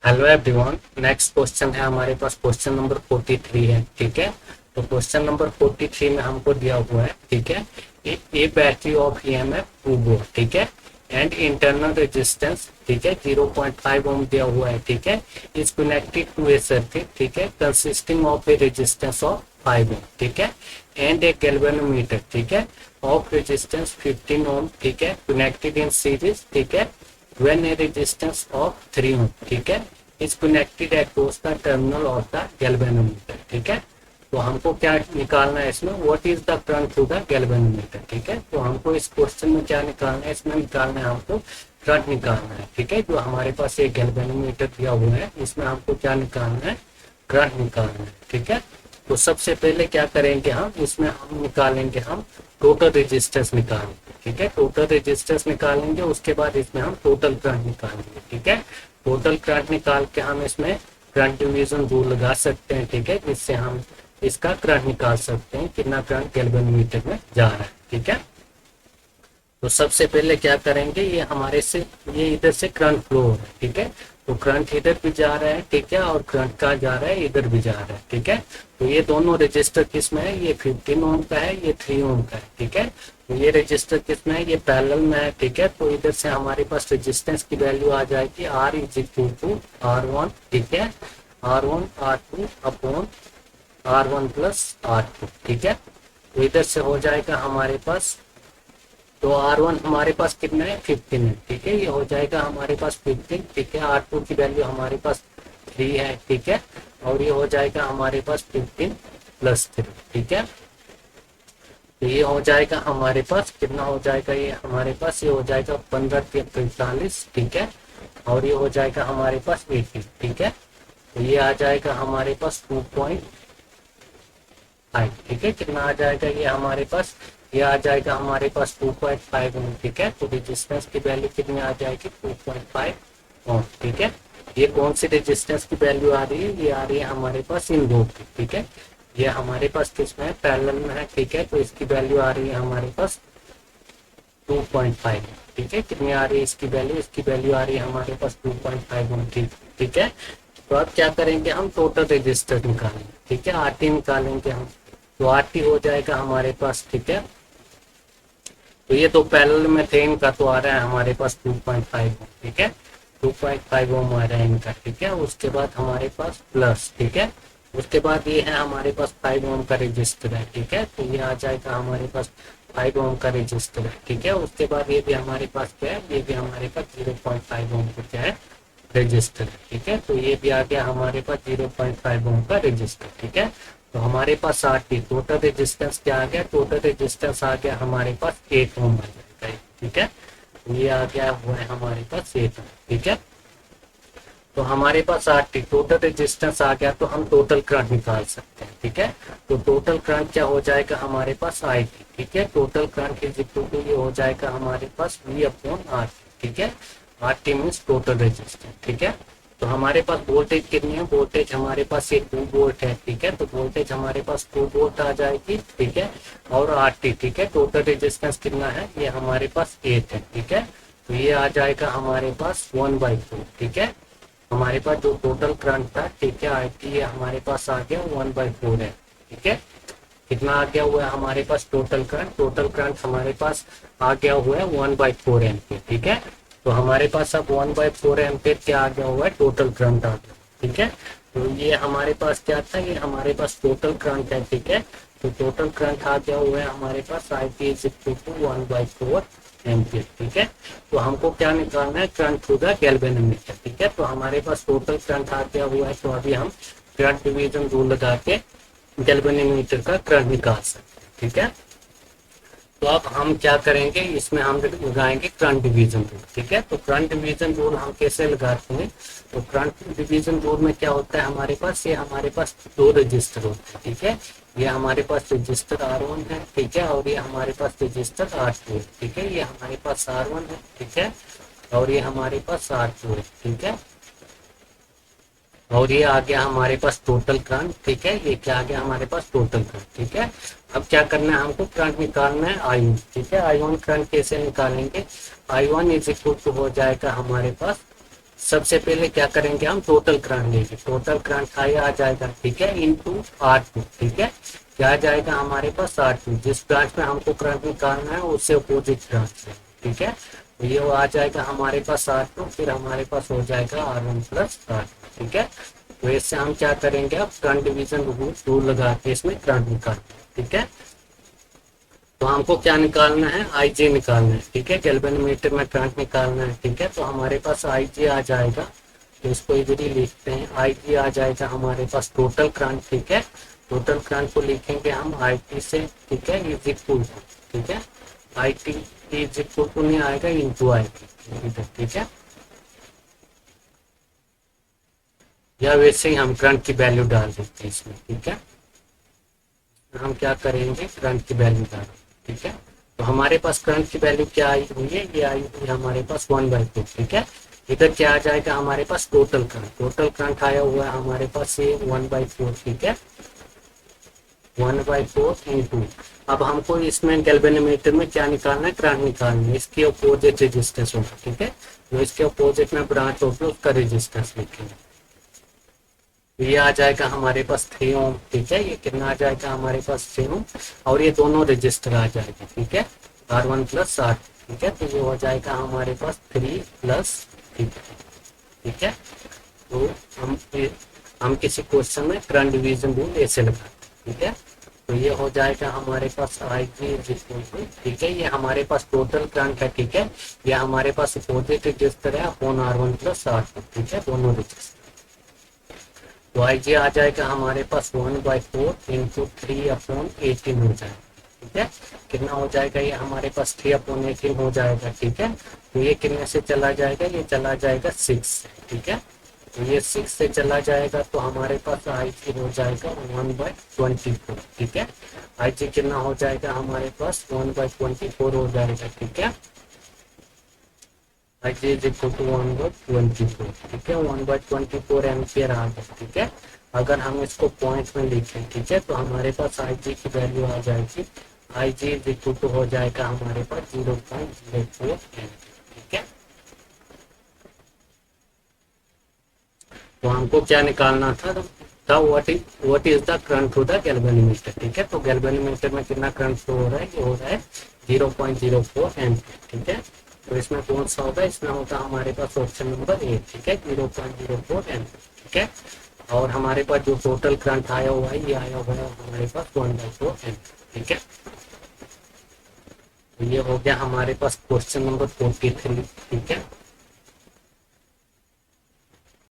Hello everyone. Next question है हमारे पास, question number 43 है। ठीक है, तो क्वेश्चन नंबर 43 में हमको दिया हुआ है, ठीक है, ए बैटरी ऑफ ईएमएफ 2 वोल्ट, ठीक है, एंड इंटरनल रेजिस्टेंस, ठीक है, 0.5 ओम दिया हुआ है, ठीक है, is connected to a circuit, ठीक है, consisting of a resistance of 5 ohm, ठीक है, एंड ए गैल्वेनोमीटर, ठीक है, ऑफ रेजिस्टेंस 15 ओम, ठीक है, कनेक्टेड इन सीरीज, ठीक है, when a resistance of 3 ohm, ठीक है, is connected across the terminal of the galvanometer, ठीक है। तो हमको क्या निकालना है इसमें, what is the current through the galvanometer, ठीक है। तो हमको इस क्वेश्चन में क्या निकालना है, इसमें निकालना है हमको करंट निकालना है, ठीक है। जो हमारे पास एक गैल्वेनोमीटर दिया हुआ है, इसमें हमको क्या निकालना है, करंट निकालना है, ठीक है। तो सबसे पहले क्या करेंगे हम, इसमें हम निकालेंगे हम टोटल रेजिस्टेंस निकालेंगे, ठीक है, टोटल रेजिस्टेंस निकालेंगे, उसके बाद इसमें हम टोटल करंट निकालेंगे, ठीक है। टोटल करंट निकाल के हम इसमें करंट डिवीजन रूल लगा सकते हैं, ठीक है, जिससे हम इसका करंट निकाल सकते हैं कितना करंट गैल्वेनोमीटर में जा रहा है, ठीक है। तो सबसे पहले क्या करेंगे, ये हमारे से ये इधर से करंट फ्लो हो रहा है, ठीक है, तो करंट इधर भी जा रहा है, ठीक है, और करंट का जा रहा है इधर भी जा रहा है, ठीक है। तो ये दोनों रजिस्टर किस में है, ये 15 ओम का है, ये 3 ओम का है, ठीक है। तो ये रजिस्टर किस में है, ये पैरेलल में है, ठीक है। तो इधर से हमारे पास रेजिस्टेंस की वैल्यू आ जाएगी R is equal to R1, ठीक है, R1 R2 upon R1 plus R2, ठीक है। तो इधर से हो जाएगा हमारे पास, तो R1 हमारे पास कितना है, 15 है, ठीक है, ये हो जाएगा हमारे पास 15, ठीक है। R2 की वैल्यू हमारे पास 3 है, ठीक है, और ये हो जाएगा हमारे पास 15 प्लस 3, ठीक है। तो ये हो जाएगा हमारे पास कितना हो जाएगा, ये हमारे पास ये हो जाएगा 15 ठीक है, और ये हो जाएगा हमारे पास 18, ठीक है। तो ये आ जाएगा हमारे पास 2.5, ठीक है, कितना आ जाएगा ये हमारे पास, ये आ जाएगा हमारे पास 2.5 ओम, ठीक है। तो रेजिस्टेंस की वैल्यू कितनी आ जाएगी, 2.5 ओम, ठीक है। ये कौन सी रेजिस्टेंस की वैल्यू आ रही है, ये आ रही है हमारे पास इन दो की, ठीक है। ये हमारे पास किसमें है, पैरेलल में है, ठीक है। तो इसकी वैल्यू आ रही है हमारे पास 2.5, ठीक है। कितनी आ रही है इसकी वैल्यू, इसकी वैल्यू आ रही है हमारे पास 2.5 ओम, ठीक है। तो अब क्या करेंगे, हम टोटल रेजिस्टर निकालेंगे, ठीक है, आरटी निकालेंगे हम। तो आरटी हो जाएगा हमारे पास, ठीक है। तो ये तो पैरेलल में थे, इनका तो आ रहा है हमारे पास 2.5 ओम, ठीक है, 2.5 ओम आ रहा है इनका, ठीक है। उसके बाद हमारे पास प्लस, ठीक है, उसके बाद ये है हमारे पास 5 ओम का रजिस्टर है, ठीक है। तो ये आ जाएगा हमारे पास 5 ओम का रजिस्टर है, ठीक है। उसके बाद ये भी हमारे पास क्या है, ये भी हमारे पास 0.5 ओम का क्या है, रजिस्टर, ठीक है। तो ये भी आ गया हमारे पास 0.5 ओम का रजिस्टर, ठीक है। तो हमारे पास 60 टोटल रेजिस्टेंस क्या आ गया, टोटल रेजिस्टेंस आ गया हमारे पास 8 ओम आ जाएगा, ठीक है। तो ये आ गया हुआ है हमारे पास 8 ओम, ठीक है। तो हमारे पास 60 टोटल रेजिस्टेंस आ गया, तो हम टोटल करंट निकाल सकते हैं, ठीक है। तो टोटल करंट क्या हो जाएगा हमारे पास आएगी, ठीक है। Total current is equal to ये हो जाएगा हमारे पास V अपॉन R, ठीक है। RT मीन्स टोटल रेजिस्टेंस, ठीक है। तो हमारे पास वोल्टेज कितनी है, वोल्टेज हमारे पास ये 2 वोल्ट है, ठीक है। तो वोल्टेज हमारे पास 2 वोल्ट आ जाएगी, ठीक है। और RT, ठीक है, टोटल रेजिस्टेंस कितना है, ये हमारे पास 8 है, ठीक है। तो ये आ जाएगा हमारे पास 1/4, ठीक है। हमारे पास जो टोटल करंट था, ठीक है, IT ये हमारे पास आ गया 1/4 है, ठीक है। कितना आ गया हुआ है हमारे पास टोटल करंट, टोटल करंट हमारे पास आ गया हुआ है 1/4 एम्पियर, ठीक है। तो हमारे पास अब 1/4 एम्पियर क्या आ गया हुआ है, टोटल करंट आ गया, ठीक है। तो ये हमारे पास क्या था, ये हमारे पास टोटल करंट है, ठीक है। तो टोटल करंट आ गया हुआ है हमारे पास IT is equal to 1/4 ampere, ठीक है। तो हमको क्या निकालना है, करंट थ्रू द गैल्वेनोमीटर, ठीक है। तो हमारे पास टोटल करंट आ गया हुआ है, तो अभी हम करंट डिवीजन रूल लगा के गैल्वेनोमीटर का करंट निकाल सकते हैं, ठीक है। तो अब हम क्या करेंगे, इसमें हम लगाएंगे करंट डिवीजन रूल, ठीक है। तो करंट डिवीजन रूल हम कैसे लगाते हैं, तो करंट डिवीजन रूल में क्या होता है हमारे पास, ये हमारे पास 2 रजिस्टर होते हैं, ठीक है। ये हमारे पास रजिस्टर R1 है, ठीक है, और ये हमारे पास रजिस्टर R2 है, ठीक है। ये हमारे पास R1 है, ठीक है, और ये हमारे पास R2 है, ठीक है। और ये आ गया हमारे पास टोटल करंट, ठीक है। ये क्या आ गया हमारे पास टोटल करंट, ठीक है। अब क्या करना है, हमको करंट निकालना है I1, ठीक है। I1 करंट कैसे निकालेंगे, I1 इज इक्वल टू हो जाएगा हमारे पास सबसे पहले क्या करेंगे, हम टोटल करंट लेंगे। टोटल करंट आ जाएगा, ठीक है, इनटू R2, ठीक है। क्या आ जाएगा हमारे पास R2, जिस ब्रांच में हमको करंट निकालना है उससे अपोजिट ब्रांच है, ठीक है। तो ये आ जाएगा हमारे पास R2, फिर हमारे पास हो जाएगा R1 प्लस R2, ठीक है। तो इससे हम क्या करेंगे, अब करंट डिवीजन रूल लगा के इसमें करंट निकालना है, ठीक है। तो हमको क्या निकालना है, आई जे निकालना है, ठीक है। गैल्वेनोमीटर में करंट निकालना है, ठीक है। तो हमारे पास आई जे आ जाएगा, तो इसको इधर ही लिखते हैं। आई जे आ जाएगा हमारे पास टोटल करंट, ठीक है। टोटल करंट को लिखेंगे हम आई टी से, ठीक है, इज इक्वल टू, ठीक है, I T is equal to नहीं आएगा, इंटू आएगी इधर, ठीक है। या वैसे ही हम करंट की वैल्यू डाल देते हैं इसमें, ठीक है। हम क्या करेंगे, करंट की वैल्यू डाल, ठीक है। तो हमारे पास करंट की वैल्यू क्या आई हुई है, ये आई हुई हमारे पास 1/4, ठीक है। इधर क्या आ जाएगा हमारे पास, टोटल करंट। टोटल करंट आया हुआ है हमारे पास ये 1/4, ठीक है, 1/4 इंटू। अब हमको इसमें गैल्वेनोमीटर में क्या निकालना है, करंट निकालना है। इसके अपोजिट रेजिस्टेंस होगा, ठीक है। तो इसके अपोजिट में ब्रांच होगी, उसका रेजिस्टेंस लिखेंगे। ये आ जाएगा हमारे पास 3 ओम, ठीक है। ये कितना आ जाएगा हमारे पास 3 ओम, और ये दोनों रजिस्टर आ जाएगा, ठीक है, R1 प्लस R, ठीक है। तो ये हो जाएगा हमारे पास 3 प्लस, ठीक है। तो हम किसी क्वेश्चन में करंट डिवीजन रूल ऐसे लगाते हैं, ठीक है। तो ये हो जाएगा हमारे पास आई जी, ठीक है। ये हमारे पास टोटल करंट है, ठीक है। ये हमारे पास अपोजिट रजिस्टर है अपॉन R1 प्लस R, ठीक है, दोनों रजिस्टर। तो आई जी आ जाएगा हमारे पास 1/4 इंटू 3/18 हो जाएगा, ठीक है। कितना हो जाएगा, ये हमारे पास 3/18 हो जाएगा, ठीक है। तो ये कितने से चला जाएगा, ये चला जाएगा 6, ठीक है। तो ये 6 से चला जाएगा, तो हमारे पास आई जी हो जाएगा 1/24, ठीक है। आई जी कितना हो जाएगा हमारे पास 1/24 हो जाएगा, ठीक है। आई जी इज इक्वल टू 1/24, ठीक है, 1/24 एम्पियर आ गया, ठीक है। अगर हम इसको पॉइंट में लिखें, ठीक है, तो हमारे पास आई जी की वैल्यू आ जाएगी, आई जी इज इक्वल टू हो जाएगा हमारे पास 0.04 एम्पियर, ठीक है। तो हमको क्या निकालना था, what is the current through the galvanometer, ठीक है। तो गैल्वेनोमीटर में कितना करंट फ्लो हो रहा है, ये हो रहा है 0.04 एम्पियर, ठीक है। तो इसमें कौन सा होगा, इसमें होगा हमारे पास ऑप्शन नंबर ए, ठीक है, 0.04 एम्पियर, ठीक है। और हमारे पास जो टोटल करंट आया हुआ है, ये आया हुआ है हमारे पास 1/4 एम्पियर, ठीक है। तो ये हो गया हमारे पास क्वेश्चन नंबर 43, ठीक है।